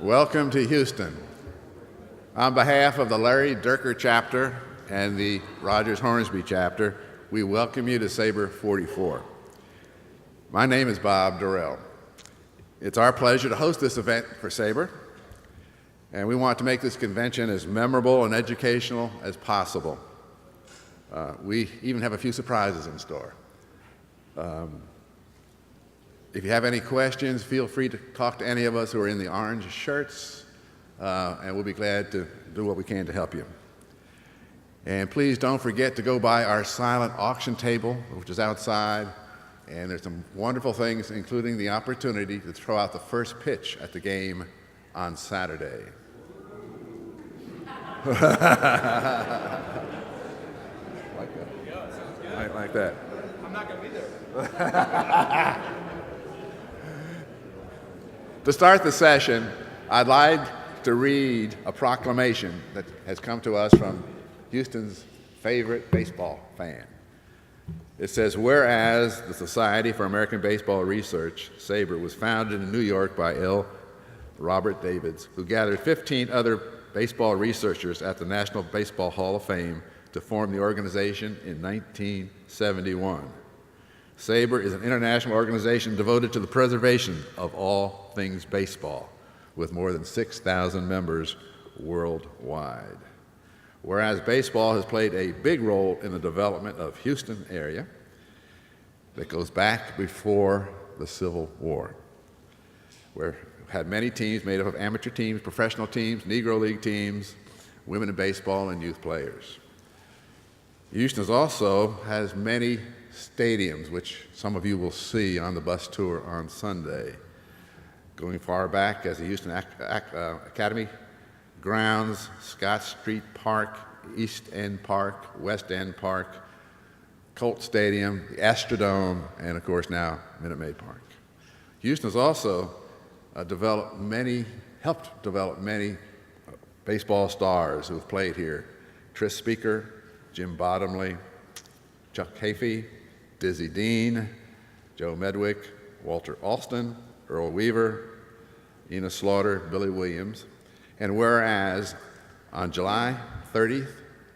Welcome to Houston. On behalf of the Larry Durker chapter and the Rogers Hornsby chapter, we welcome you to SABR 44. My name is Bob Dorrill. It's our pleasure to host this event for SABR, and we want to make this convention as memorable and educational as possible. We even have a few surprises in store. If you have any questions, feel free to talk to any of us who are in the orange shirts, and we'll be glad to do what we can to help you. And please don't forget to go by our silent auction table, which is outside, and there's some wonderful things, including the opportunity to throw out the first pitch at the game on Saturday. Like that. I'm not going to be there. To start the session, I'd like to read a proclamation that has come to us from Houston's favorite baseball fan. It says, whereas the Society for American Baseball Research, SABR, was founded in New York by L. Robert Davids, who gathered 15 other baseball researchers at the National Baseball Hall of Fame to form the organization in 1971. SABR is an international organization devoted to the preservation of all things baseball, with more than 6,000 members worldwide. Whereas baseball has played a big role in the development of Houston area that goes back before the Civil War, where we had many teams made up of amateur teams, professional teams, Negro League teams, women in baseball, and youth players. Houston also has many stadiums, which some of you will see on the bus tour on Sunday, going far back as the Houston Academy grounds, Scott Street Park, East End Park, West End Park, Colt Stadium, the Astrodome, and of course now Minute Maid Park. Houston has also helped develop many baseball stars who have played here. Tris Speaker, Jim Bottomley, Chuck Hafey, Dizzy Dean, Joe Medwick, Walter Alston, Earl Weaver, Enos Slaughter, Billy Williams. And whereas on July 30th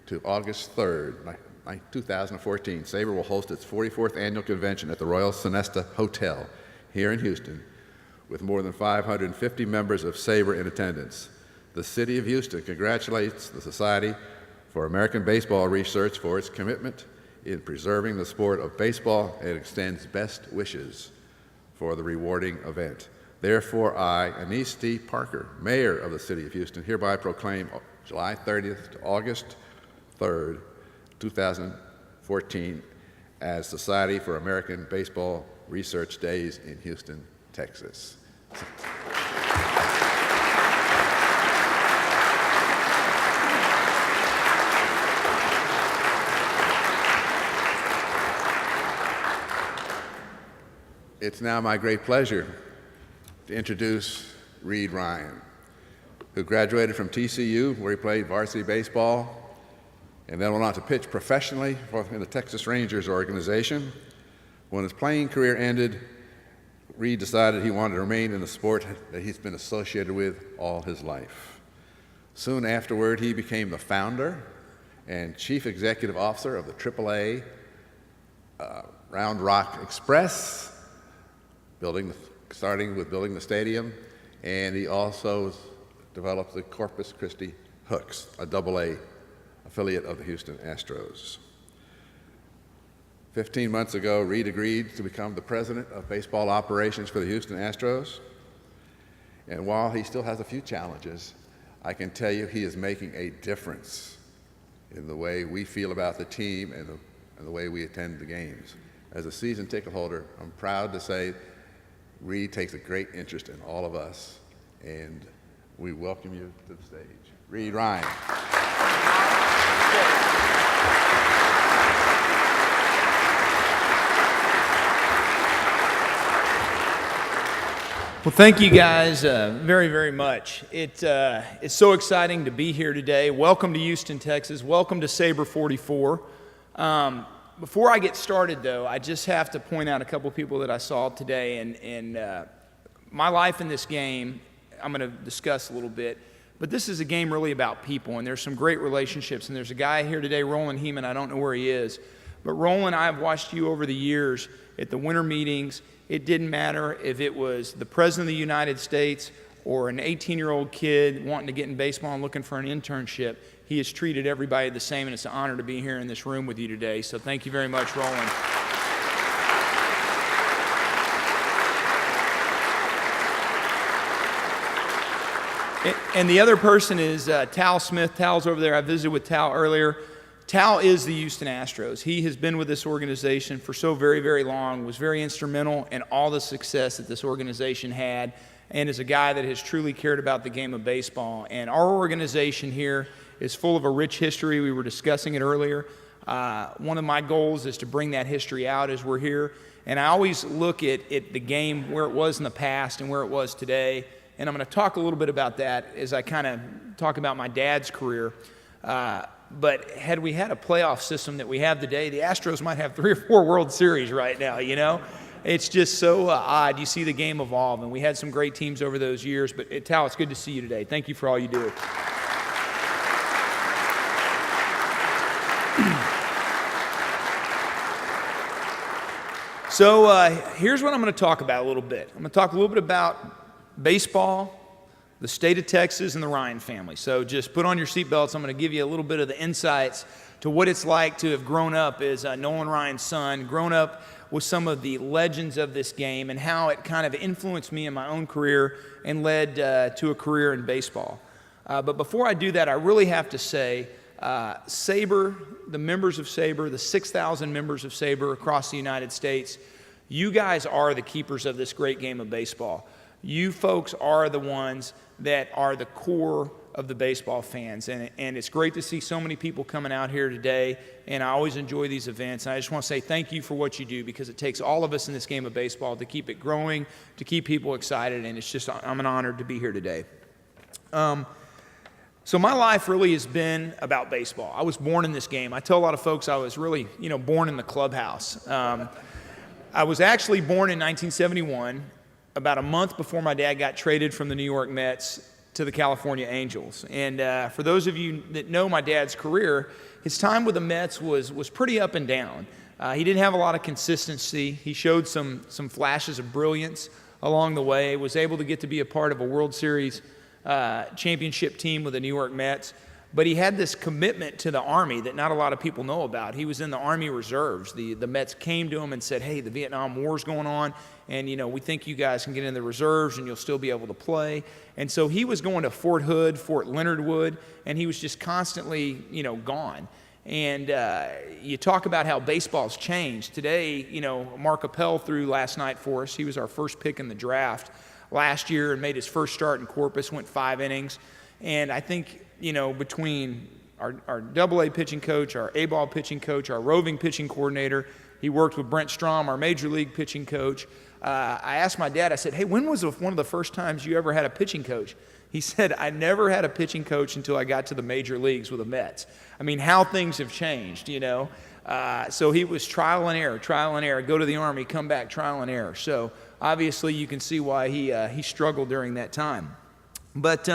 to August 3rd, 2014, SABR will host its 44th annual convention at the Royal Sonesta Hotel here in Houston with more than 550 members of SABR in attendance. The City of Houston congratulates the Society for American Baseball Research for its commitment in preserving the sport of baseball and extends best wishes for the rewarding event. Therefore, I, Anise T. Parker, Mayor of the City of Houston, hereby proclaim July 30th to August 3rd, 2014 as Society for American Baseball Research Days in Houston, Texas. It's now my great pleasure to introduce Reid Ryan, who graduated from TCU, where he played varsity baseball, and then went on to pitch professionally in the Texas Rangers organization. When his playing career ended, Reid decided he wanted to remain in the sport that he's been associated with all his life. Soon afterward, he became the founder and chief executive officer of the AAA Round Rock Express, starting with building the stadium, and he also developed the Corpus Christi Hooks, a AA affiliate of the Houston Astros. 15 months ago, Reid agreed to become the president of baseball operations for the Houston Astros, and while he still has a few challenges, I can tell you he is making a difference in the way we feel about the team and the way we attend the games. As a season ticket holder, I'm proud to say Reid takes a great interest in all of us, and we welcome you to the stage. Reid Ryan. Well, thank you guys very, very much. It's so exciting to be here today. Welcome to Houston, Texas. Welcome to SABR 44. Before I get started, though, I just have to point out a couple people that I saw today. And my life in this game I'm going to discuss a little bit. But this is a game really about people, and there's some great relationships. And there's a guy here today, Roland Heeman. I don't know where he is. But Roland, I've watched you over the years at the winter meetings. It didn't matter if it was the President of the United States or an 18-year-old kid wanting to get in baseball and looking for an internship. He has treated everybody the same, and it's an honor to be here in this room with you today. So thank you very much, Roland. And the other person is Tal Smith. Tal's over there. I visited with Tal earlier. Tal is the Houston Astros. He has been with this organization for so very, very long, was very instrumental in all the success that this organization had, and is a guy that has truly cared about the game of baseball. And our organization here is full of a rich history. We were discussing it earlier. One of my goals is to bring that history out as we're here. And I always look at the game where it was in the past and where it was today. And I'm going to talk a little bit about that as I kind of talk about my dad's career. But had we had a playoff system that we have today, the Astros might have 3 or 4 World Series right now, you know? It's just so odd. You see the game evolve, and we had some great teams over those years. But Tal, it's good to see you today. Thank you for all you do. So here's what I'm going to talk about a little bit. I'm going to talk a little bit about baseball, the state of Texas, and the Ryan family. So just put on your seatbelts. I'm going to give you a little bit of the insights to what it's like to have grown up as Nolan Ryan's son, grown up with some of the legends of this game, and how it kind of influenced me in my own career and led to a career in baseball. But before I do that, I really have to say, SABR, the members of SABR, the 6,000 members of SABR across the United States, you guys are the keepers of this great game of baseball. You folks are the ones that are the core of the baseball fans. And it's great to see so many people coming out here today, and I always enjoy these events. And I just want to say thank you for what you do, because it takes all of us in this game of baseball to keep it growing, to keep people excited, and I'm an honor to be here today. So my life really has been about baseball. I was born in this game. I tell a lot of folks I was really, born in the clubhouse. I was actually born in 1971, about a month before my dad got traded from the New York Mets to the California Angels. And for those of you that know my dad's career, his time with the Mets was pretty up and down. He didn't have a lot of consistency. He showed some flashes of brilliance along the way, was able to get to be a part of a World Series championship team with the New York Mets. But he had this commitment to the Army that not a lot of people know about. He was in the Army Reserves. The Mets came to him and said, hey, the Vietnam War's going on, and we think you guys can get in the reserves and you'll still be able to play. And so he was going to Fort Hood, Fort Leonard Wood, and he was just constantly, gone. And you talk about how baseball's changed. Today, Mark Appel threw last night for us. He was our first pick in the draft last year and made his first start in Corpus, went 5 innings. And I think, between our AA pitching coach, our A-ball pitching coach, our roving pitching coordinator, he worked with Brent Strom, our major league pitching coach. I asked my dad, I said, hey, when was one of the first times you ever had a pitching coach? He said, I never had a pitching coach until I got to the major leagues with the Mets. I mean, how things have changed, So he was trial and error, go to the Army, come back, trial and error. So obviously you can see why he struggled during that time. But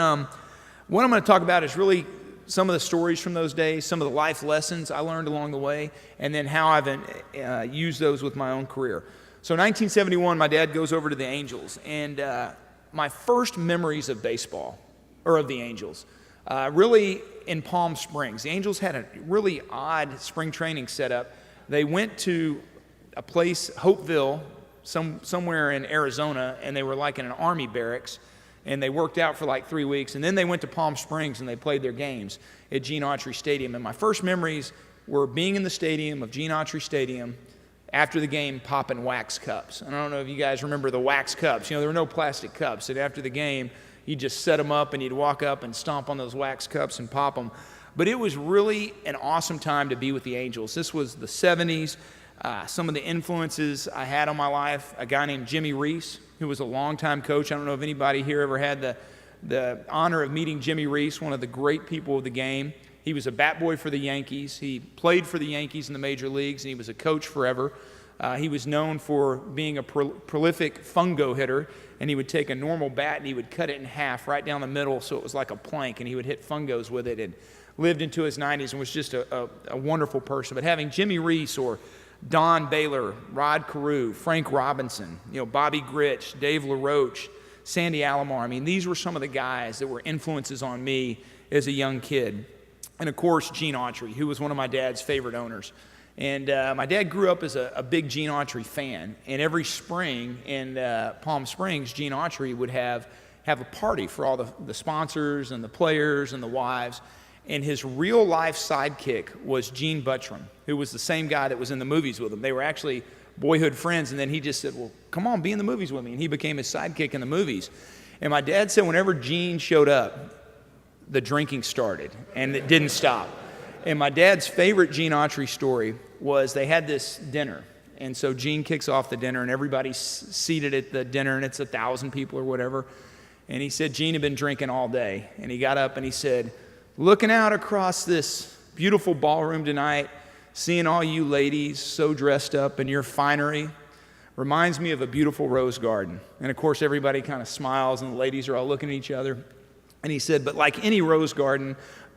what I'm going to talk about is really some of the stories from those days, some of the life lessons I learned along the way, and then how I've used those with my own career. So 1971, my dad goes over to the Angels, and my first memories of baseball, or of the Angels, really in Palm Springs. The Angels had a really odd spring training setup. They went to a place, Hopeville, somewhere in Arizona, and they were like in an Army barracks. And they worked out for like 3 weeks, and then they went to Palm Springs and they played their games at Gene Autry Stadium. And my first memories were being in the stadium of Gene Autry Stadium after the game, popping wax cups. And I don't know if you guys remember the wax cups. There were no plastic cups. And after the game, you'd just set them up and you'd walk up and stomp on those wax cups and pop them. But it was really an awesome time to be with the Angels. This was the 70s. Some of the influences I had on my life, a guy named Jimmy Reese, who was a longtime coach. I don't know if anybody here ever had the honor of meeting Jimmy Reese, one of the great people of the game. He was a bat boy for the Yankees. He played for the Yankees in the major leagues, and he was a coach forever. He was known for being a prolific fungo hitter, and he would take a normal bat and he would cut it in half right down the middle so it was like a plank, and he would hit fungos with it, and lived into his 90s and was just a wonderful person. But having Jimmy Reese or Don Baylor, Rod Carew, Frank Robinson, Bobby Grich, Dave LaRoche, Sandy Alomar, I mean, these were some of the guys that were influences on me as a young kid. And of course, Gene Autry, who was one of my dad's favorite owners. And my dad grew up as a big Gene Autry fan. And every spring in Palm Springs, Gene Autry would have a party for all the sponsors and the players and the wives. And his real-life sidekick was Gene Buttram, who was the same guy that was in the movies with him. They were actually boyhood friends, and then he just said, well, come on, be in the movies with me. And he became his sidekick in the movies. And my dad said whenever Gene showed up, the drinking started, and it didn't stop. And my dad's favorite Gene Autry story was they had this dinner. And so Gene kicks off the dinner, and everybody's seated at the dinner, and it's 1,000 people or whatever. And he said Gene had been drinking all day. And he got up and he said, looking out across this beautiful ballroom tonight, seeing all you ladies so dressed up in your finery, reminds me of a beautiful rose garden. And of course, everybody kind of smiles, and the ladies are all looking at each other. And he said, but like any rose garden,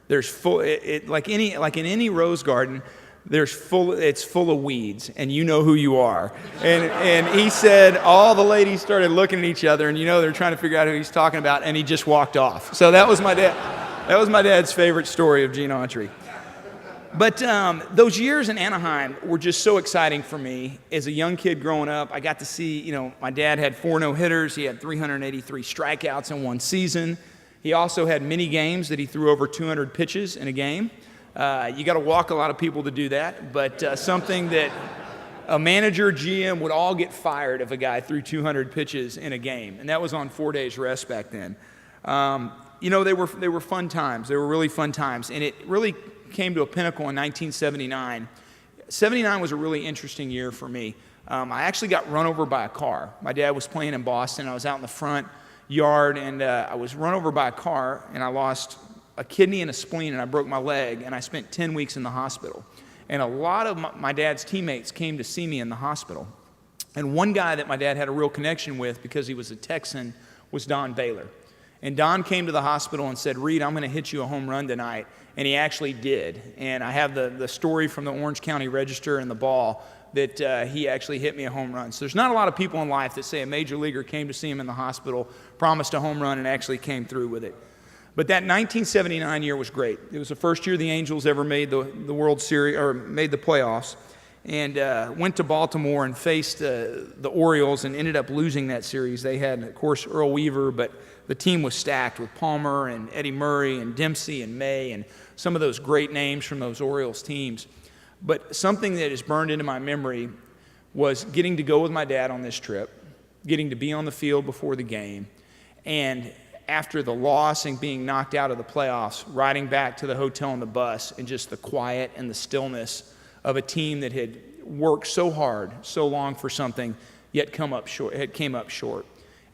like in any rose garden, it's full of weeds, and you know who you are. And he said all the ladies started looking at each other, and they're trying to figure out who he's talking about, and he just walked off. So that was my dad. That was my dad's favorite story of Gene Autry. But those years in Anaheim were just so exciting for me. As a young kid growing up, I got to see, my dad had 4 no-hitters. He had 383 strikeouts in one season. He also had many games that he threw over 200 pitches in a game. You got to walk a lot of people to do that, but something that a manager, GM would all get fired if a guy threw 200 pitches in a game, and that was on 4 days rest back then. They were fun times. They were really fun times, and it really came to a pinnacle in 1979. 79 was a really interesting year for me. I actually got run over by a car. My dad was playing in Boston. I was out in the front yard, and I was run over by a car, and I lost a kidney and a spleen, and I broke my leg, and I spent 10 weeks in the hospital. And a lot of my dad's teammates came to see me in the hospital. And one guy that my dad had a real connection with, because he was a Texan, was Don Baylor. And Don came to the hospital and said, Reid, I'm going to hit you a home run tonight. And he actually did. And I have the story from the Orange County Register and the Ball that he actually hit me a home run. So there's not a lot of people in life that say a major leaguer came to see him in the hospital, promised a home run, and actually came through with it. But that 1979 year was great. It was the first year the Angels ever made the World Series, or made the playoffs, and went to Baltimore and faced the Orioles and ended up losing that series. They had, of course, Earl Weaver, but the team was stacked with Palmer and Eddie Murray and Dempsey and May and some of those great names from those Orioles teams. But something that is burned into my memory was getting to go with my dad on this trip, getting to be on the field before the game, and after the loss and being knocked out of the playoffs, riding back to the hotel on the bus, and just the quiet and the stillness of a team that had worked so hard, so long for something, yet came up short.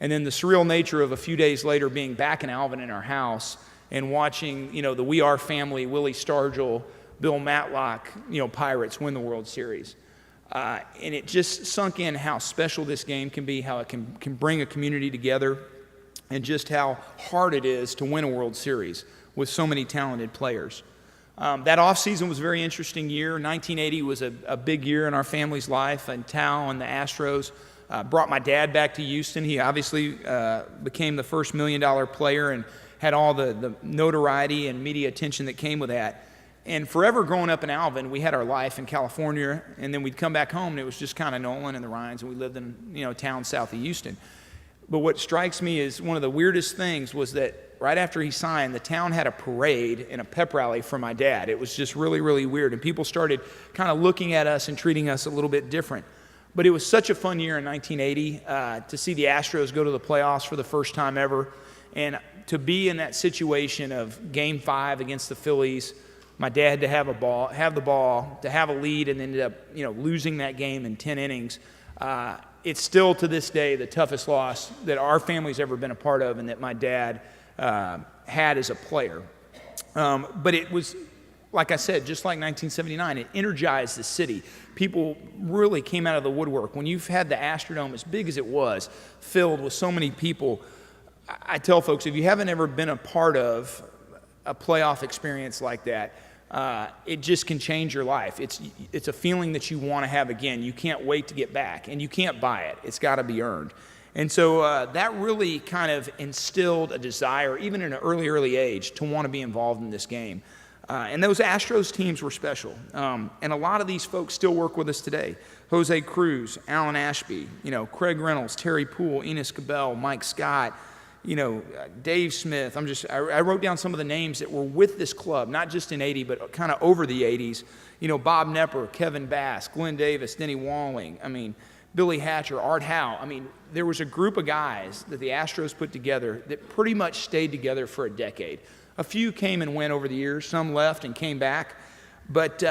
And then the surreal nature of a few days later being back in Alvin in our house and watching, the We Are family, Willie Stargell, Bill Matlock, Pirates win the World Series. And it just sunk in how special this game can be, how it can bring a community together, and just how hard it is to win a World Series with so many talented players. That offseason was a very interesting year. 1980 was a big year in our family's life, and Tal and the Astros brought my dad back to Houston. He obviously became the first $1 million player and had all the notoriety and media attention that came with that. And forever growing up in Alvin, we had our life in California, and then we'd come back home, and it was just kind of Nolan and the Ryans, and we lived in a town south of Houston. But what strikes me is one of the weirdest things was that right after he signed, the town had a parade and a pep rally for my dad. It was just really, really weird, and people started kind of looking at us and treating us a little bit different. But it was such a fun year in 1980 to see the Astros go to the playoffs for the first time ever, and to be in that situation of Game 5 against the Phillies. My dad to have the ball, to have a lead, and ended up losing that game in 10 innings. It's still to this day the toughest loss that our family's ever been a part of, and that my dad had as a player. But it was like I said, just like 1979, it energized the city. People really came out of the woodwork. When you've had the Astrodome, as big as it was, filled with so many people, I tell folks, if you haven't ever been a part of a playoff experience like that, it just can change your life. It's a feeling that you want to have again. You can't wait to get back, and you can't buy it. It's got to be earned. And so that really kind of instilled a desire, even in an early age, to want to be involved in this game. And those Astros teams were special. And a lot of these folks still work with us today. Jose Cruz, Alan Ashby, Craig Reynolds, Terry Poole, Enos Cabell, Mike Scott, Dave Smith. I wrote down some of the names that were with this club, not just in 80, but kind of over the 80s. Bob Nepper, Kevin Bass, Glenn Davis, Denny Walling, Billy Hatcher, Art Howe. There was a group of guys that the Astros put together that pretty much stayed together for a decade. A few came and went over the years. Some left and came back. But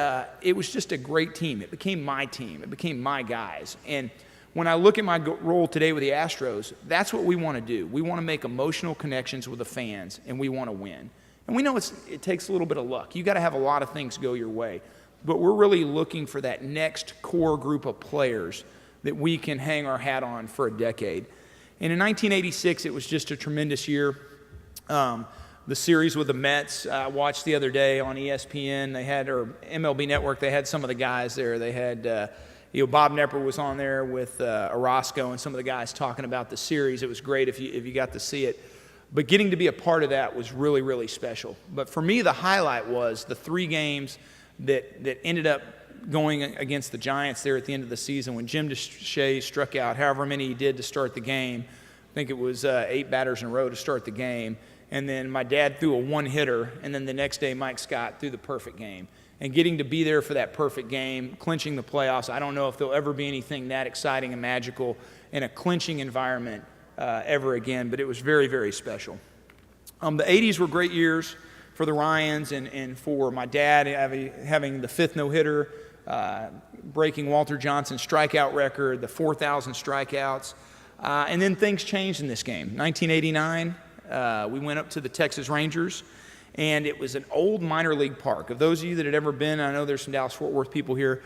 it was just a great team. It became my team. It became my guys. And when I look at my role today with the Astros, that's what we want to do. We want to make emotional connections with the fans, and we want to win. And we know it takes a little bit of luck. You got to have a lot of things go your way. But we're really looking for that next core group of players that we can hang our hat on for a decade. And in 1986, it was just a tremendous year. The series with the Mets, I watched the other day on ESPN. Or MLB Network, they had some of the guys there. They had, Bob Nepper was on there with Orozco and some of the guys talking about the series. It was great if you got to see it. But getting to be a part of that was really, really special. But for me, the highlight was the 3 games that ended up going against the Giants there at the end of the season when Jim Deshaies struck out however many he did to start the game. I think it was 8 batters in a row to start the game. And then my dad threw a one-hitter, and then the next day Mike Scott threw the perfect game. And getting to be there for that perfect game, clinching the playoffs, I don't know if there'll ever be anything that exciting and magical in a clinching environment ever again, but it was very, very special. The 80s were great years for the Ryans and for my dad having the 5th no-hitter, breaking Walter Johnson's strikeout record, the 4,000 strikeouts. And then things changed in this game. 1989, we went up to the Texas Rangers, and it was an old minor league park. Of those of you that had ever been, I know there's some Dallas-Fort Worth people here,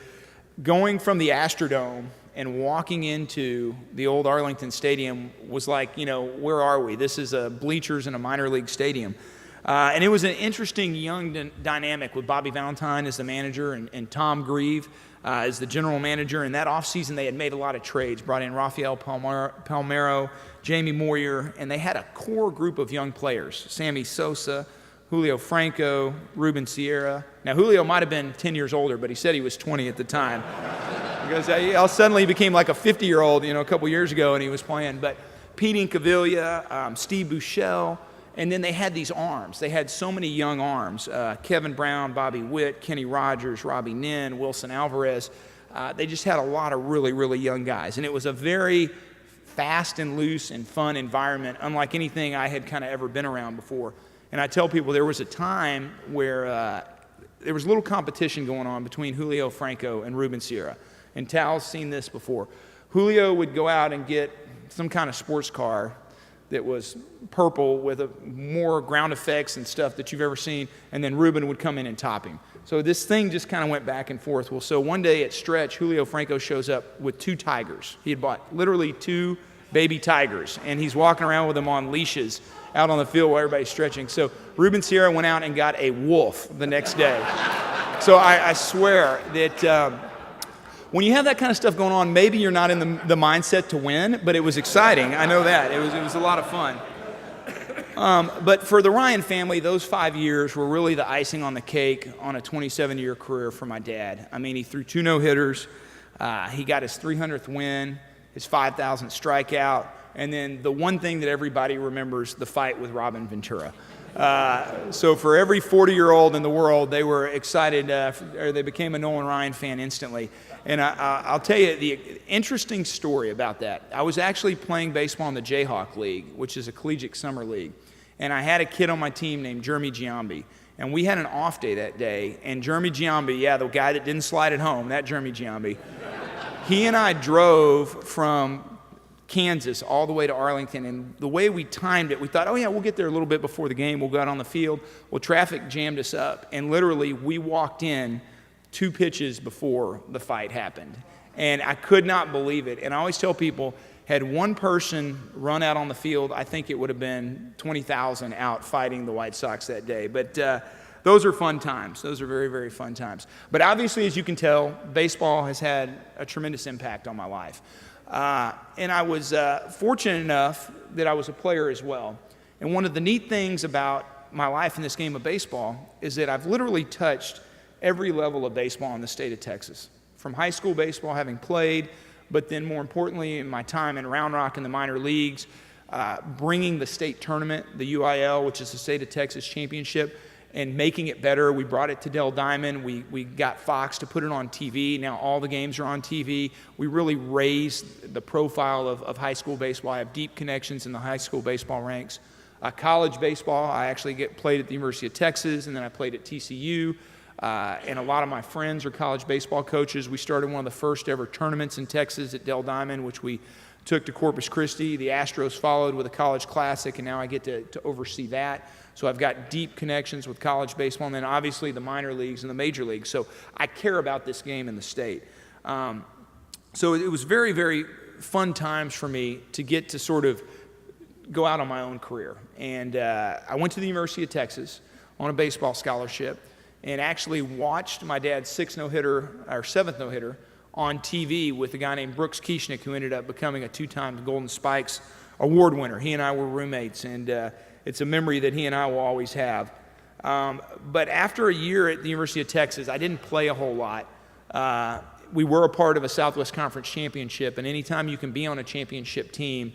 going from the Astrodome and walking into the old Arlington Stadium was like, where are we? This is bleachers in a minor league stadium. And it was an interesting young dynamic with Bobby Valentine as the manager and Tom Grieve as the general manager. And that offseason, they had made a lot of trades, brought in Rafael Palmeiro, Jamie Moyer, and they had a core group of young players, Sammy Sosa, Julio Franco, Ruben Sierra. Now, Julio might have been 10 years older, but he said he was 20 at the time. Because he suddenly became like a 50-year-old, a couple years ago, and he was playing. But Pete Incaviglia, Steve Buechele, and then they had these arms. They had so many young arms. Kevin Brown, Bobby Witt, Kenny Rogers, Robbie Nin, Wilson Alvarez. They just had a lot of really, really young guys. And it was a very fast and loose and fun environment, unlike anything I had kind of ever been around before. And I tell people there was a time where there was a little competition going on between Julio Franco and Ruben Sierra. And Tal's seen this before. Julio would go out and get some kind of sports car that was purple with more ground effects and stuff that you've ever seen, and then Ruben would come in and top him. So this thing just kind of went back and forth. Well, so one day at stretch, Julio Franco shows up with 2 tigers. He had bought literally 2 baby tigers, and he's walking around with them on leashes out on the field while everybody's stretching. So Ruben Sierra went out and got a wolf the next day. So I swear that when you have that kind of stuff going on, maybe you're not in the mindset to win, but it was exciting. I know that. It was a lot of fun. But for the Ryan family, those 5 years were really the icing on the cake on a 27-year career for my dad. He threw 2 no-hitters. He got his 300th win, his 5,000th strikeout, and then the one thing that everybody remembers, the fight with Robin Ventura. So for every 40-year-old in the world, they were excited, or they became a Nolan Ryan fan instantly. And I'll tell you the interesting story about that. I was actually playing baseball in the Jayhawk League, which is a collegiate summer league. And I had a kid on my team named Jeremy Giambi. And we had an off day that day. And Jeremy Giambi, the guy that didn't slide it home, that Jeremy Giambi, he and I drove from Kansas all the way to Arlington. And the way we timed it, we thought, oh, yeah, we'll get there a little bit before the game. We'll go out on the field. Well, traffic jammed us up. And literally, we walked in 2 pitches before the fight happened. And I could not believe it. And I always tell people, had one person run out on the field, I think it would have been 20,000 out fighting the White Sox that day. But those are fun times. Those are very, very fun times. But obviously, as you can tell, baseball has had a tremendous impact on my life. And I was fortunate enough that I was a player as well. And one of the neat things about my life in this game of baseball is that I've literally touched every level of baseball in the state of Texas. From high school baseball, having played, but then more importantly, in my time in Round Rock in the minor leagues, bringing the state tournament, the UIL, which is the state of Texas championship, and making it better. We brought it to Dell Diamond. We got Fox to put it on TV. Now all the games are on TV. We really raised the profile of high school baseball. I have deep connections in the high school baseball ranks. College baseball, I actually played at the University of Texas, and then I played at TCU. And a lot of my friends are college baseball coaches. We started one of the first ever tournaments in Texas at Dell Diamond, which we took to Corpus Christi. The Astros followed with a college classic, and now I get to oversee that. So I've got deep connections with college baseball, and then obviously the minor leagues and the major leagues. So I care about this game in the state. So it was very, very fun times for me to get to sort of go out on my own career. And I went to the University of Texas on a baseball scholarship and actually watched my dad's 6th no-hitter, or 7th no-hitter, on TV with a guy named Brooks Kieschnick, who ended up becoming a 2-time Golden Spikes award winner. He and I were roommates, and it's a memory that he and I will always have. But after a year at the University of Texas, I didn't play a whole lot. We were a part of a Southwest Conference championship, and anytime you can be on a championship team,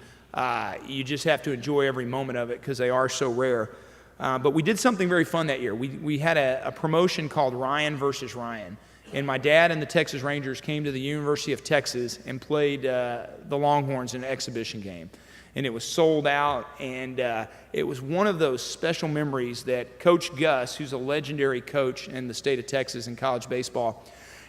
you just have to enjoy every moment of it because they are so rare. But we did something very fun that year. We had a promotion called Ryan versus Ryan. And my dad and the Texas Rangers came to the University of Texas and played the Longhorns in an exhibition game. And it was sold out, and it was one of those special memories that Coach Gus, who's a legendary coach in the state of Texas in college baseball,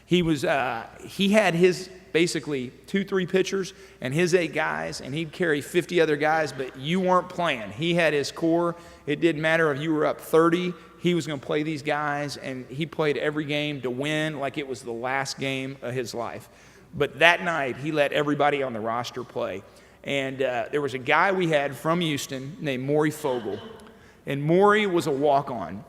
he had his basically 2-3 pitchers and his 8 guys, and he'd carry 50 other guys, but you weren't playing. He had his core. It didn't matter if you were up 30. He was going to play these guys, and he played every game to win like it was the last game of his life. But that night, he let everybody on the roster play. And there was a guy we had from Houston named Maury Fogel, and Maury was a walk-on.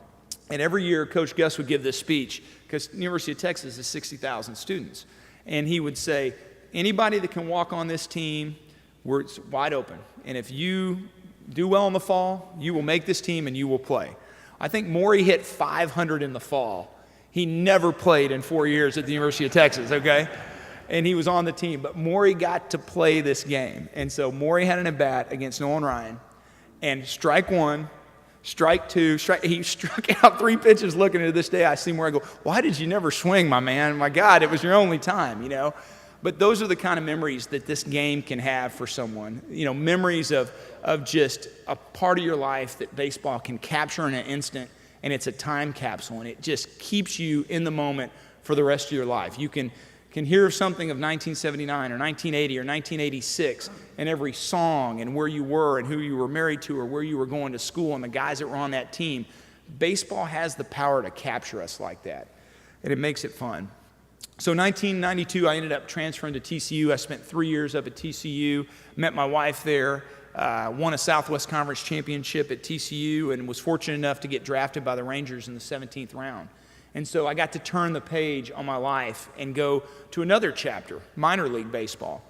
And every year, Coach Gus would give this speech because the University of Texas is 60,000 students. And he would say, anybody that can walk on this team, it's wide open. And if you do well in the fall, you will make this team and you will play. I think Maury hit 500 in the fall. He never played in 4 years at the University of Texas, okay? And he was on the team. But Maury got to play this game. And so Maury had an at-bat against Nolan Ryan. And strike 1, strike 2, he struck out 3 pitches. Looking at this day, I see Maury go, why did you never swing, my man? My God, it was your only time, you know? But those are the kind of memories that this game can have for someone. You know, memories of just a part of your life that baseball can capture in an instant, and it's a time capsule, and it just keeps you in the moment for the rest of your life. You can hear of something of 1979 or 1980 or 1986 and every song and where you were and who you were married to or where you were going to school and the guys that were on that team. Baseball has the power to capture us like that, and it makes it fun. So 1992, I ended up transferring to TCU. I spent 3 years up at TCU, met my wife there, won a Southwest Conference championship at TCU, and was fortunate enough to get drafted by the Rangers in the 17th round. And so I got to turn the page on my life and go to another chapter, minor league baseball.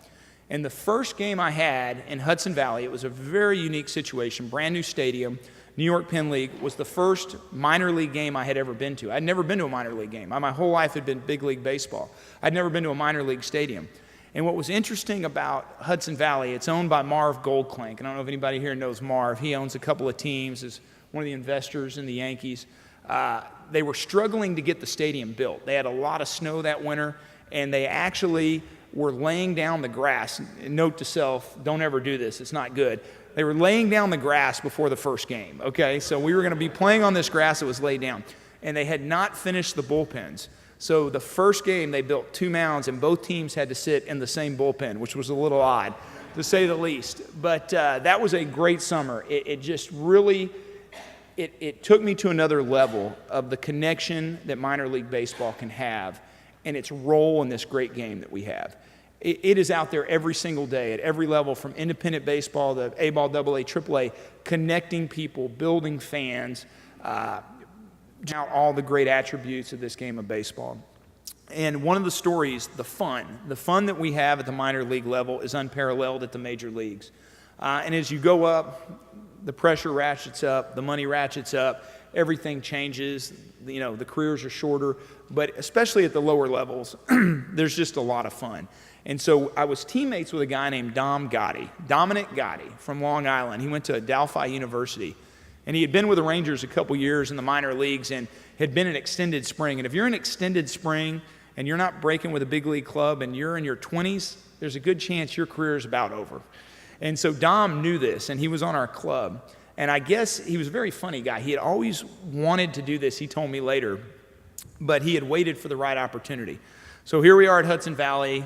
And the first game I had in Hudson Valley, it was a very unique situation, brand new stadium, New York Penn League, was the first minor league game I had ever been to. I'd never been to a minor league game. My whole life had been big league baseball. I'd never been to a minor league stadium. And what was interesting about Hudson Valley, it's owned by Marv Goldclink. I don't know if anybody here knows Marv. He owns a couple of teams, is one of the investors in the Yankees. They were struggling to get the stadium built. They had a lot of snow that winter, and they actually were laying down the grass. Note to self, don't ever do this. It's not good. They were laying down the grass before the first game, okay? So we were going to be playing on this grass that was laid down, and they had not finished the bullpens. So the first game, they built 2 mounds, and both teams had to sit in the same bullpen, which was a little odd. to say the least. But that was a great summer. It just really, it took me to another level of the connection that minor league baseball can have and its role in this great game that we have. It is out there every single day at every level, from independent baseball to A-ball, AA, AAA, connecting people, building fans, out all the great attributes of this game of baseball. And one of the stories, the fun that we have at the minor league level is unparalleled at the major leagues. And as you go up, the pressure ratchets up, the money ratchets up, everything changes. The careers are shorter, but especially at the lower levels, there's just a lot of fun. And so I was teammates with a guy named Dominic Gotti from Long Island. He went to Adelphi University, and he had been with the Rangers a couple years in the minor leagues and had been in extended spring. And if you're in extended spring and you're not breaking with a big league club and you're in your 20s, there's a good chance your career is about over. And so Dom knew this, and he was on our club. And I guess he was a very funny guy. He had always wanted to do this, he told me later, but he had waited for the right opportunity. So here we are at Hudson Valley,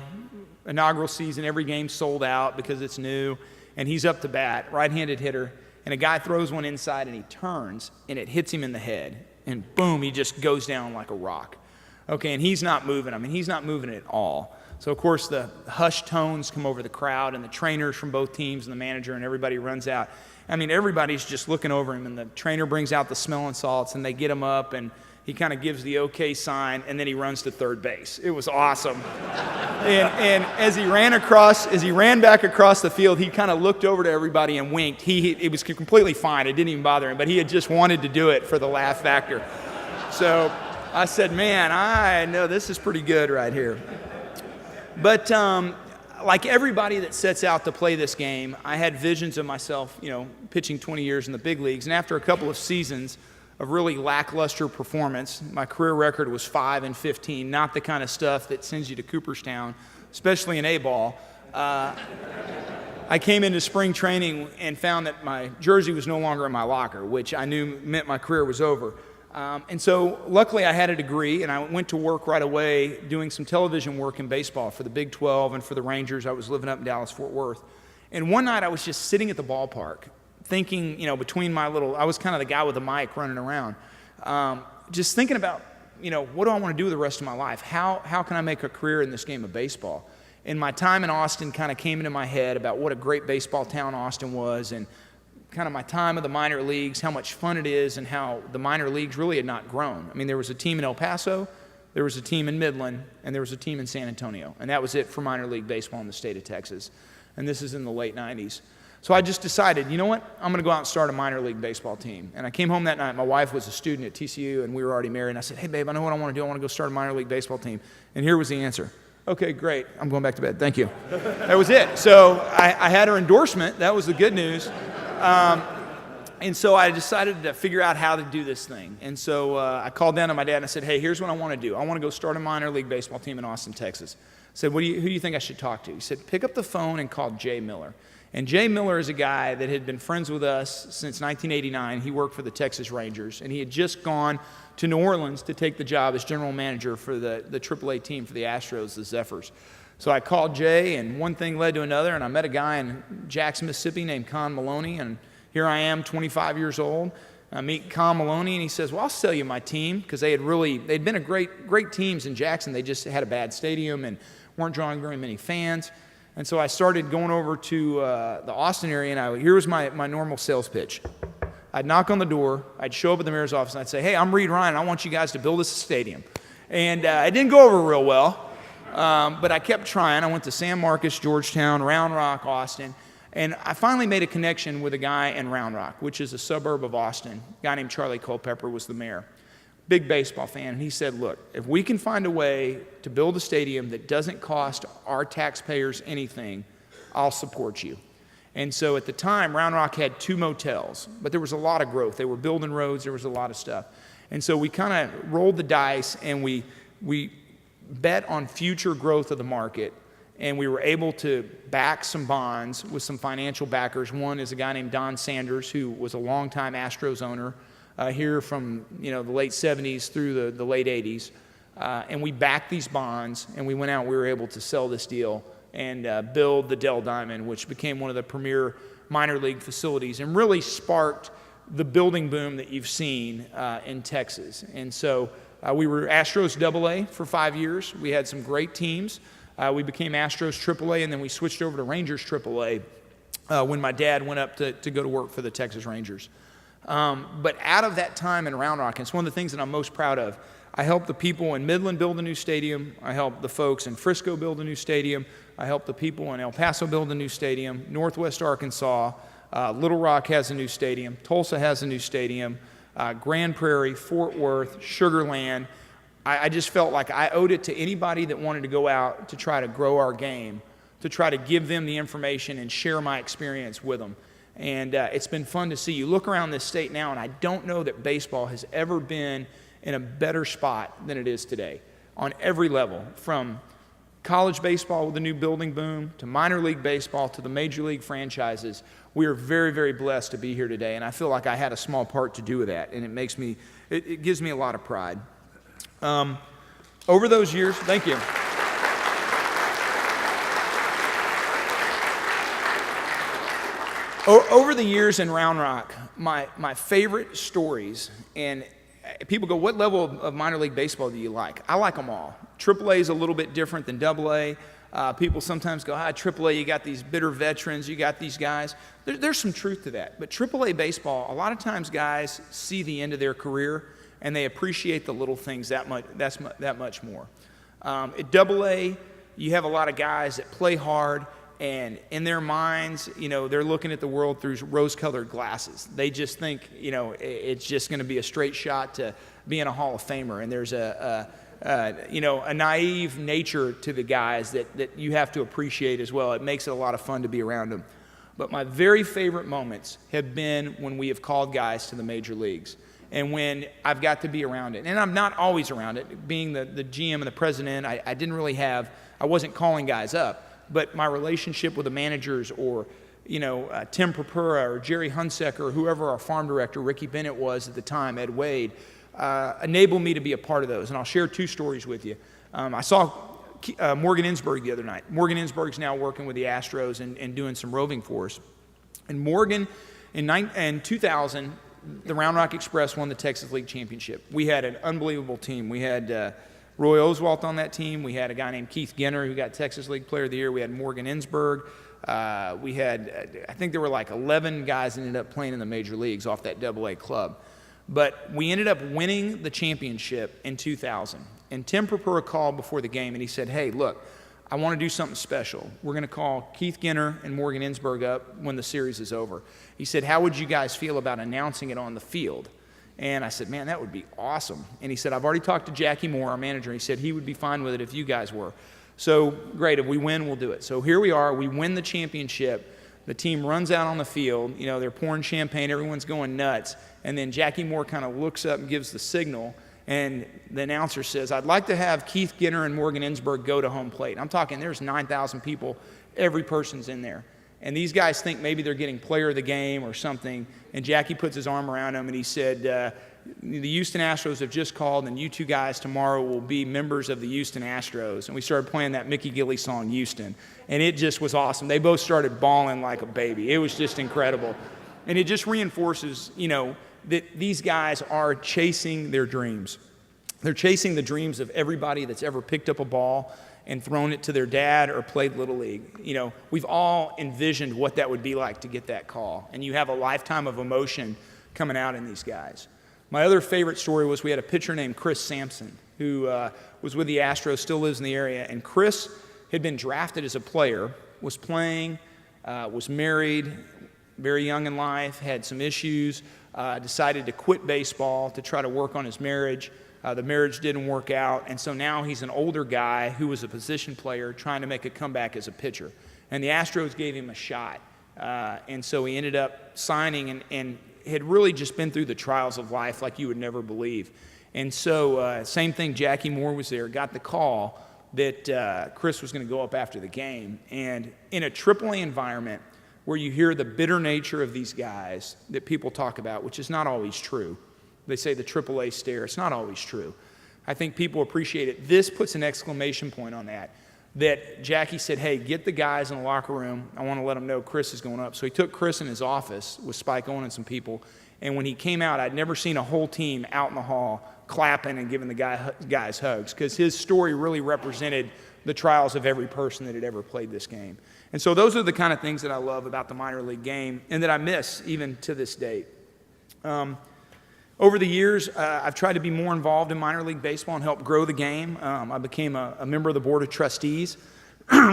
inaugural season, every game sold out because it's new, and he's up to bat, right-handed hitter, and a guy throws one inside and he turns, and it hits him in the head, and boom, he just goes down like a rock. Okay, and he's not moving. He's not moving at all. So, of course, the hushed tones come over the crowd, and the trainers from both teams and the manager and everybody runs out. Everybody's just looking over him, and the trainer brings out the smelling salts, and they get him up, and he kind of gives the okay sign, and then he runs to third base. It was awesome. and as he ran back across the field, he kind of looked over to everybody and winked. It was completely fine. It didn't even bother him, but he had just wanted to do it for the laugh factor. So I said, man, I know this is pretty good right here. But like everybody that sets out to play this game, I had visions of myself, pitching 20 years in the big leagues. And after a couple of seasons of really lackluster performance, my career record was 5-15, not the kind of stuff that sends you to Cooperstown, especially in A-ball. I came into spring training and found that my jersey was no longer in my locker, which I knew meant my career was over. And so luckily I had a degree, and I went to work right away doing some television work in baseball for the Big 12 and for the Rangers. I was living up in Dallas-Fort Worth. And one night I was just sitting at the ballpark thinking, between I was kind of the guy with the mic running around, just thinking about, what do I want to do with the rest of my life? How can I make a career in this game of baseball? And my time in Austin kind of came into my head about what a great baseball town Austin was, and kind of my time of the minor leagues, how much fun it is, and how the minor leagues really had not grown. There was a team in El Paso, there was a team in Midland, and there was a team in San Antonio. And that was it for minor league baseball in the state of Texas. And this is in the late 90s. So I just decided, you know what? I'm going to go out and start a minor league baseball team. And I came home that night. My wife was a student at TCU, and we were already married. And I said, hey, babe, I know what I want to do. I want to go start a minor league baseball team. And here was the answer. Okay, great. I'm going back to bed. Thank you. That was it. So I had her endorsement. That was the good news. And so I decided to figure out how to do this thing. And so I called down to my dad and I said, hey, here's what I want to do. I want to go start a minor league baseball team in Austin, Texas. I said, who do you think I should talk to? He said, pick up the phone and call Jay Miller. And Jay Miller is a guy that had been friends with us since 1989. He worked for the Texas Rangers, and he had just gone to New Orleans to take the job as general manager for the AAA team for the Astros, the Zephyrs. So I called Jay, and one thing led to another, and I met a guy in Jackson, Mississippi named Con Maloney, and here I am, 25 years old. I meet Con Maloney, and he says, well, I'll sell you my team, because they'd been a great teams in Jackson. They just had a bad stadium and weren't drawing very many fans. And so I started going over to the Austin area, and here was my normal sales pitch. I'd knock on the door, I'd show up at the mayor's office, and I'd say, hey, I'm Reid Ryan, I want you guys to build us a stadium. And it didn't go over real well, but I kept trying. I went to San Marcos, Georgetown, Round Rock, Austin, and I finally made a connection with a guy in Round Rock, which is a suburb of Austin. A guy named Charlie Culpepper was the mayor. Big baseball fan, and he said, look, if we can find a way to build a stadium that doesn't cost our taxpayers anything, I'll support you. And so at the time, Round Rock had 2 motels, but there was a lot of growth. They were building roads, there was a lot of stuff. And so we kind of rolled the dice, and we bet on future growth of the market, and we were able to back some bonds with some financial backers. One is a guy named Don Sanders, who was a longtime Astros owner, here from the late 70s through the late 80s. And we backed these bonds, and we went out and we were able to sell this deal and build the Dell Diamond, which became one of the premier minor league facilities and really sparked the building boom that you've seen in Texas. And so we were Astros AA for 5 years. We had some great teams. We became Astros AAA, and then we switched over to Rangers AAA when my dad went up to go to work for the Texas Rangers. But out of that time in Round Rock, and it's one of the things that I'm most proud of, I helped the people in Midland build a new stadium. I helped the folks in Frisco build a new stadium. I helped the people in El Paso build a new stadium. Northwest Arkansas, Little Rock has a new stadium. Tulsa has a new stadium. Grand Prairie, Fort Worth, Sugar Land. I just felt like I owed it to anybody that wanted to go out to try to grow our game, to try to give them the information and share my experience with them. And it's been fun to see. You look around this state now, and I don't know that baseball has ever been in a better spot than it is today on every level, from college baseball with the new building boom to minor league baseball to the major league franchises. We are very, very blessed to be here today, and I feel like I had a small part to do with that, and it gives me a lot of pride. Over those years, thank you. Over the years in Round Rock, my favorite stories, and people go, what level of minor league baseball do you like? I like them all. AAA is a little bit different than AA. People sometimes go, AAA, you got these bitter veterans, you got these guys. There's some truth to that. But AAA baseball, a lot of times guys see the end of their career, and they appreciate the little things that much more. At AA, you have a lot of guys that play hard, and in their minds, they're looking at the world through rose-colored glasses. They just think, it's just going to be a straight shot to being a Hall of Famer. And there's a naive nature to the guys that you have to appreciate as well. It makes it a lot of fun to be around them. But my very favorite moments have been when we have called guys to the major leagues and when I've got to be around it. And I'm not always around it. Being the GM and the president, I wasn't calling guys up. But my relationship with the managers or, Tim Purpura or Jerry Hunsaker or whoever our farm director, Ricky Bennett, was at the time, Ed Wade, enabled me to be a part of those. And I'll share two stories with you. I saw Morgan Ensberg the other night. Morgan Ensberg's now working with the Astros and doing some roving for us. And Morgan, in 2000, the Round Rock Express won the Texas League Championship. We had an unbelievable team. We had Roy Oswalt on that team. We had a guy named Keith Ginner who got Texas League Player of the Year. We had Morgan Ensberg. We had, I think there were like 11 guys that ended up playing in the major leagues off that AA club. But we ended up winning the championship in 2000. And Tim Purpura called before the game, and he said, hey, look, I want to do something special. We're going to call Keith Ginner and Morgan Ensberg up when the series is over. He said, how would you guys feel about announcing it on the field? And I said, man, that would be awesome. And he said, I've already talked to Jackie Moore, our manager, and he said he would be fine with it if you guys were. So great, if we win, we'll do it. So here we are, we win the championship. The team runs out on the field. They're pouring champagne, everyone's going nuts. And then Jackie Moore kind of looks up and gives the signal, and the announcer says, I'd like to have Keith Ginner and Morgan Ensberg go to home plate. I'm talking, there's 9,000 people, every person's in there. And these guys think maybe they're getting player of the game or something. And Jackie puts his arm around him and he said, the Houston Astros have just called, and you two guys tomorrow will be members of the Houston Astros. And we started playing that Mickey Gilley song, Houston. And it just was awesome. They both started bawling like a baby. It was just incredible. And it just reinforces, that these guys are chasing their dreams. They're chasing the dreams of everybody that's ever picked up a ball and thrown it to their dad or played Little League. We've all envisioned what that would be like to get that call. And you have a lifetime of emotion coming out in these guys. My other favorite story was we had a pitcher named Chris Sampson who was with the Astros, still lives in the area. And Chris had been drafted as a player, was playing, was married, very young in life, had some issues, decided to quit baseball to try to work on his marriage. The marriage didn't work out, and so now he's an older guy who was a position player trying to make a comeback as a pitcher. And the Astros gave him a shot, and so he ended up signing and had really just been through the trials of life like you would never believe. And so same thing, Jackie Moore was there, got the call that Chris was going to go up after the game. And in a AAA environment where you hear the bitter nature of these guys that people talk about, which is not always true. They say the AAA stare. It's not always true. I think people appreciate it. This puts an exclamation point on that. that Jackie said, hey, get the guys in the locker room. I want to let them know Chris is going up. So he took Chris in his office with Spike Owen and some people. And when he came out, I'd never seen a whole team out in the hall clapping and giving the guys hugs, because his story really represented the trials of every person that had ever played this game. And so those are the kind of things that I love about the minor league game and that I miss even to this date. Over the years, I've tried to be more involved in minor league baseball and help grow the game. I became a member of the Board of Trustees,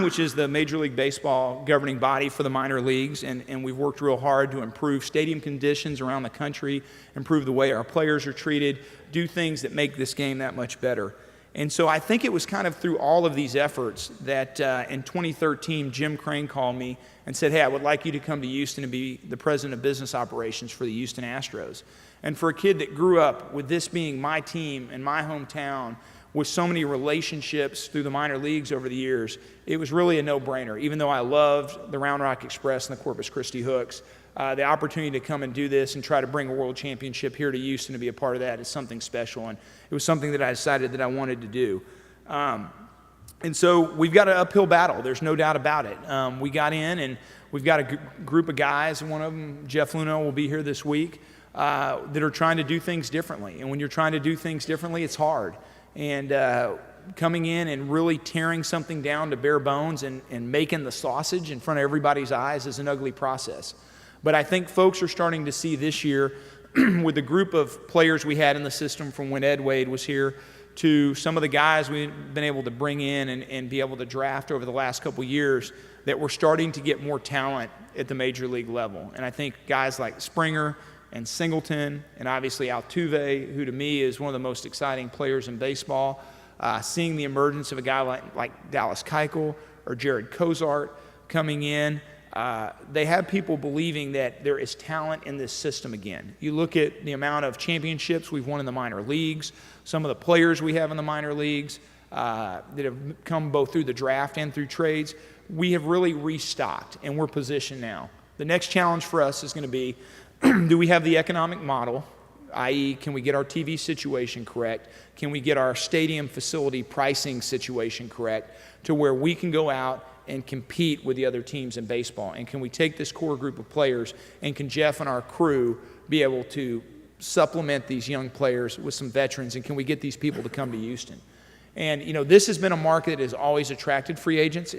which is the Major League Baseball governing body for the minor leagues, and we've worked real hard to improve stadium conditions around the country, improve the way our players are treated, do things that make this game that much better. And so I think it was kind of through all of these efforts that in 2013, Jim Crane called me and said, hey, I would like you to come to Houston and be the president of business operations for the Houston Astros. And for a kid that grew up with this being my team in my hometown, with so many relationships through the minor leagues over the years, it was really a no-brainer. Even though I loved the Round Rock Express and the Corpus Christi Hooks, the opportunity to come and do this and try to bring a world championship here to Houston to be a part of that is something special, and it was something that I decided that I wanted to do. And so we've got an uphill battle. There's no doubt about it. We got in, and we've got a group of guys, and one of them, Jeff Luno, will be here this week, that are trying to do things differently. And when you're trying to do things differently, it's hard. And coming in and really tearing something down to bare bones and making the sausage in front of everybody's eyes is an ugly process. But I think folks are starting to see this year, with the group of players we had in the system from when Ed Wade was here, to some of the guys we've been able to bring in and be able to draft over the last couple years, that we're starting to get more talent at the major league level. And I think guys like Springer and Singleton and obviously Altuve, who to me is one of the most exciting players in baseball, seeing the emergence of a guy like Dallas Keuchel or Jared Cozart coming in, they have people believing that there is talent in this system again. You look at the amount of championships we've won in the minor leagues, some of the players we have in the minor leagues that have come both through the draft and through trades. We have really restocked, and we're positioned now. The next challenge for us is going to be, do we have the economic model, i.e., can we get our TV situation correct? Can we get our stadium facility pricing situation correct to where we can go out and compete with the other teams in baseball? And can we take this core group of players, and can Jeff and our crew be able to supplement these young players with some veterans, and can we get these people to come to Houston? And, you know, this has been a market that has always attracted free agents.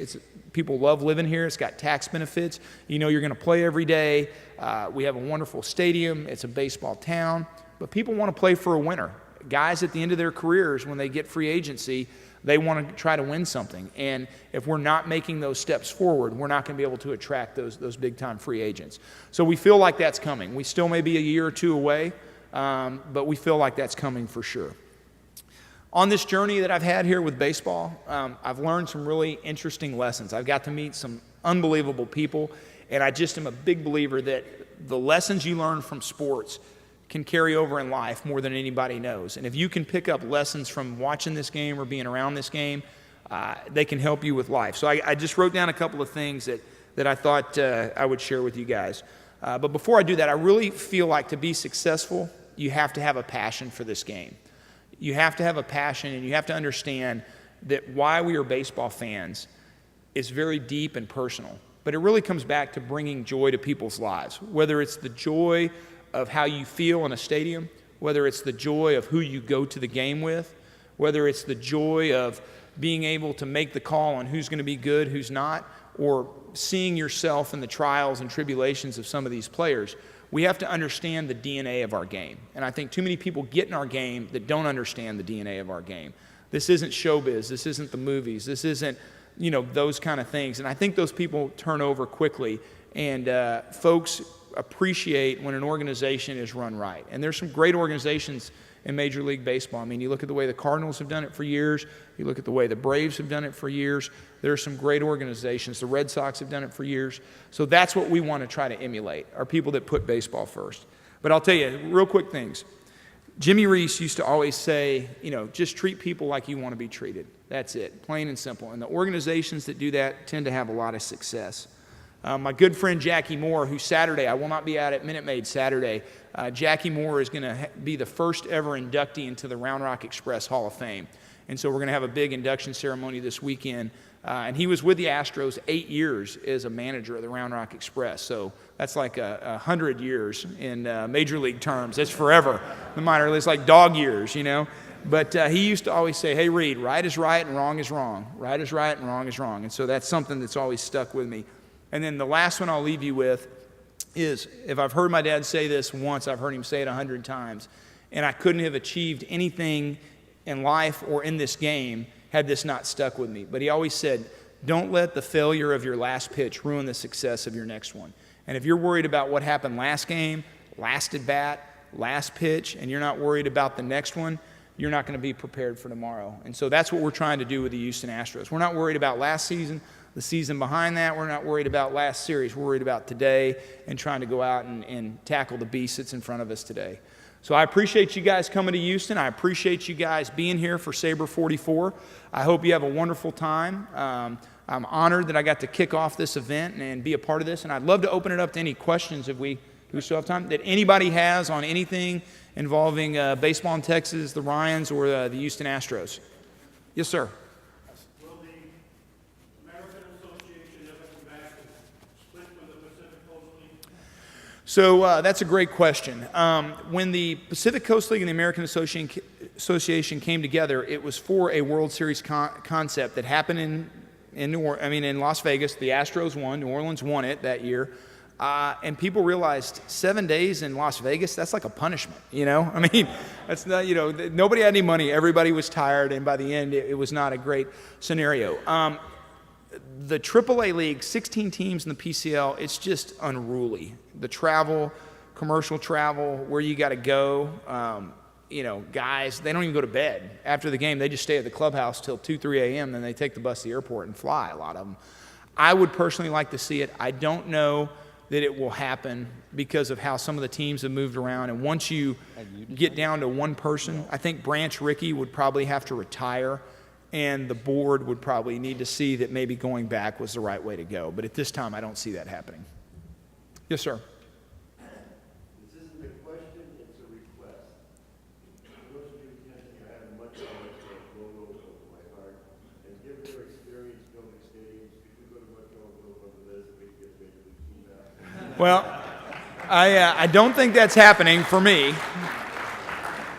People love living here. It's got tax benefits. You know you're going to play every day. We have a wonderful stadium. It's a baseball town. But people want to play for a winner. Guys at the end of their careers, when they get free agency, they want to try to win something. And if we're not making those steps forward, we're not going to be able to attract those big-time free agents. So we feel like that's coming. We still may be a year or two away, but we feel like that's coming for sure. On this journey that I've had here with baseball, I've learned some really interesting lessons. I've got to meet some unbelievable people, and I just am a big believer that the lessons you learn from sports can carry over in life more than anybody knows. And if you can pick up lessons from watching this game or being around this game, they can help you with life. So I just wrote down a couple of things that I thought I would share with you guys. But before I do that, I really feel like to be successful, you have to have a passion for this game. You have to have a passion, and you have to understand that why we are baseball fans is very deep and personal. But it really comes back to bringing joy to people's lives, whether it's the joy of how you feel in a stadium, whether it's the joy of who you go to the game with, whether it's the joy of being able to make the call on who's going to be good, who's not, or seeing yourself in the trials and tribulations of some of these players. We have to understand the DNA of our game. And I think too many people get in our game that don't understand the DNA of our game. This isn't showbiz. This isn't the movies. This isn't, you know, those kind of things. And I think those people turn over quickly. And folks appreciate when an organization is run right. And there's some great organizations in Major League Baseball. I mean, you look at the way the Cardinals have done it for years. You look at the way the Braves have done it for years. There are some great organizations. The Red Sox have done it for years. So that's what we want to try to emulate, are people that put baseball first. But I'll tell you, real quick things. Jimmy Reese used to always say, you know, just treat people like you want to be treated. That's it, plain and simple. And the organizations that do that tend to have a lot of success. My good friend Jackie Moore, who Saturday, I will not be out at Minute Maid Saturday. Jackie Moore is going to be the first ever inductee into the Round Rock Express Hall of Fame. And so we're going to have a big induction ceremony this weekend And he was with the Astros 8 years as a manager of the Round Rock Express. So that's like 100 years in major league terms. That's forever. The minor leagues, like dog years, you know. But he used to always say, hey, Reid, right is right and wrong is wrong. Right is right and wrong is wrong. And so that's something that's always stuck with me. And then the last one I'll leave you with is, if I've heard my dad say this once, I've heard him say it 100 times. And I couldn't have achieved anything in life or in this game had this not stuck with me. But he always said, don't let the failure of your last pitch ruin the success of your next one. And if you're worried about what happened last game, last at bat, last pitch, and you're not worried about the next one, you're not going to be prepared for tomorrow. And so that's what we're trying to do with the Houston Astros. We're not worried about last season, the season behind that. We're not worried about last series. We're worried about today and trying to go out and tackle the beast that's in front of us today. So I appreciate you guys coming to Houston. I appreciate you guys being here for SABR 44. I hope you have a wonderful time. I'm honored that I got to kick off this event and be a part of this. And I'd love to open it up to any questions if we still have time, that anybody has on anything involving baseball in Texas, the Ryans, or the Houston Astros. Yes, sir. Will the American Association ever come back and split from the Pacific Coast League? So that's a great question. When the Pacific Coast League and the American Association came together, it was for a World Series concept that happened in Las Vegas. The Astros won. New Orleans won it that year. And people realized 7 days in Las Vegas, that's like a punishment, you know? I mean, that's not, you know, nobody had any money. Everybody was tired, and by the end, it was not a great scenario. The AAA League, 16 teams in the PCL, it's just unruly. The travel, commercial travel, where you got to go, you know, guys, they don't even go to bed. After the game, they just stay at the clubhouse till 2, 3 a.m., then they take the bus to the airport and fly, a lot of them. I would personally like to see it. I don't know that it will happen because of how some of the teams have moved around. And once you get down to one person, I think Branch Rickey would probably have to retire, and the board would probably need to see that maybe going back was the right way to go. But at this time, I don't see that happening. Yes, sir. This isn't a question, it's a request. Those of you who have much knowledge of Nolan over my heart, and given their experience building stadiums, if you go to Montreal and build one of those, we can get a major league team out. Well, I don't think that's happening for me.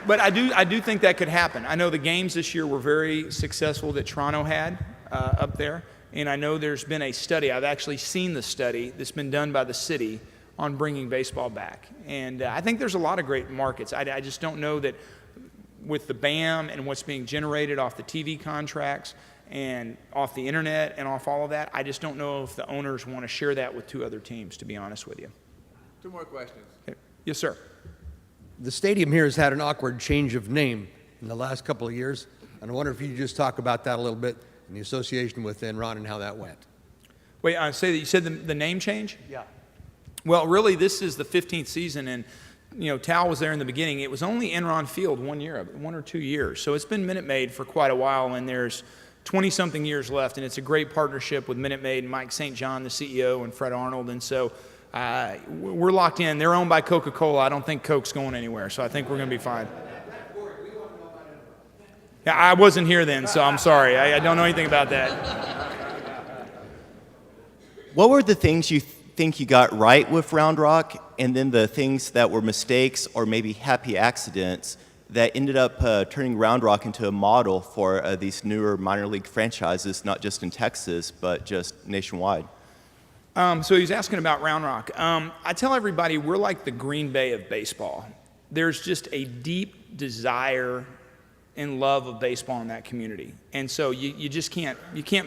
But I do think that could happen. I know the games this year were very successful that Toronto had up there. And I know there's been a study, I've actually seen the study that's been done by the city on bringing baseball back. And I think there's a lot of great markets. I just don't know that with the BAM and what's being generated off the TV contracts and off the internet and off all of that, I just don't know if the owners want to share that with 2 other teams, to be honest with you. 2 more questions. Okay. Yes, sir. The stadium here has had an awkward change of name in the last couple of years, and I wonder if you could just talk about that a little bit and the association with Enron and how that went. Wait, say that you said the name change? Yeah. Well, really, this is the 15th season, and you know, Tal was there in the beginning. It was only Enron Field 1 or 2 years, so it's been Minute Maid for quite a while, and there's 20-something years left, and it's a great partnership with Minute Maid and Mike St. John, the CEO, and Fred Arnold, and so we're locked in. They're owned by Coca-Cola. I don't think Coke's going anywhere, so I think we're going to be fine. Yeah, I wasn't here then, so I'm sorry. I don't know anything about that. What were the things you think you got right with Round Rock, and then the things that were mistakes or maybe happy accidents that ended up turning Round Rock into a model for these newer minor league franchises, not just in Texas, but just nationwide? So he's asking about Round Rock. I tell everybody we're like the Green Bay of baseball. There's just a deep desire and love of baseball in that community. And so you just can't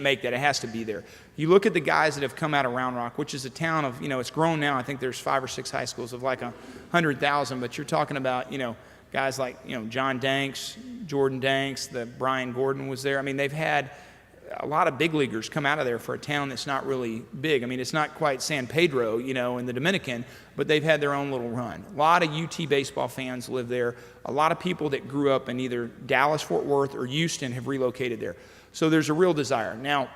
make that. It has to be there. You look at the guys that have come out of Round Rock, which is a town of, you know, it's grown now. I think there's 5 or 6 high schools of like 100,000, but you're talking about, you know, guys like, you know, John Danks, Jordan Danks, Brian Gordon was there. I mean, they've had a lot of big leaguers come out of there for a town that's not really big. I mean, it's not quite San Pedro, you know, in the Dominican, but they've had their own little run. A lot of UT baseball fans live there. A lot of people that grew up in either Dallas, Fort Worth, or Houston have relocated there. So there's a real desire. Now,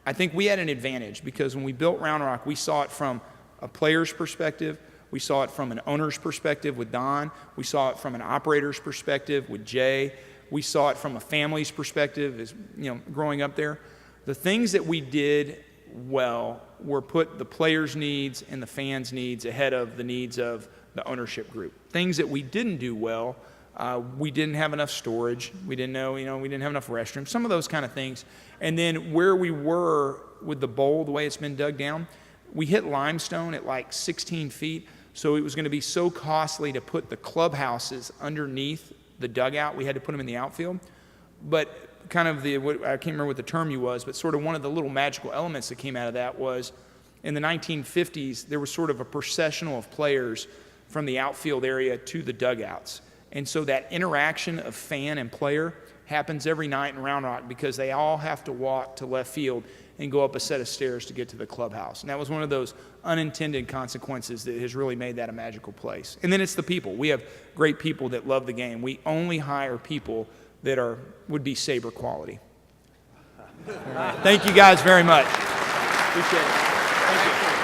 I think we had an advantage because when we built Round Rock, we saw it from a player's perspective. We saw it from an owner's perspective with Don. We saw it from an operator's perspective with Jay. We saw it from a family's perspective, as you know, growing up there. the things that we did well were put the players' needs and the fans' needs ahead of the needs of the ownership group. Things that we didn't do well, we didn't have enough storage. We didn't know, we didn't have enough restrooms, some of those kind of things. And then where we were with the bowl, the way it's been dug down, we hit limestone at like 16 feet. So it was going to be so costly to put the clubhouses underneath the dugout. We had to put them in the outfield. But kind of I can't remember what the term was, but sort of one of the little magical elements that came out of that was in the 1950s, there was sort of a processional of players from the outfield area to the dugouts. And so that interaction of fan and player happens every night in Round Rock because they all have to walk to left field and go up a set of stairs to get to the clubhouse. And that was one of those unintended consequences that has really made that a magical place. And then it's the people. We have great people that love the game. We only hire people that would be Sabre quality. Thank you guys very much. Appreciate it. Thank you.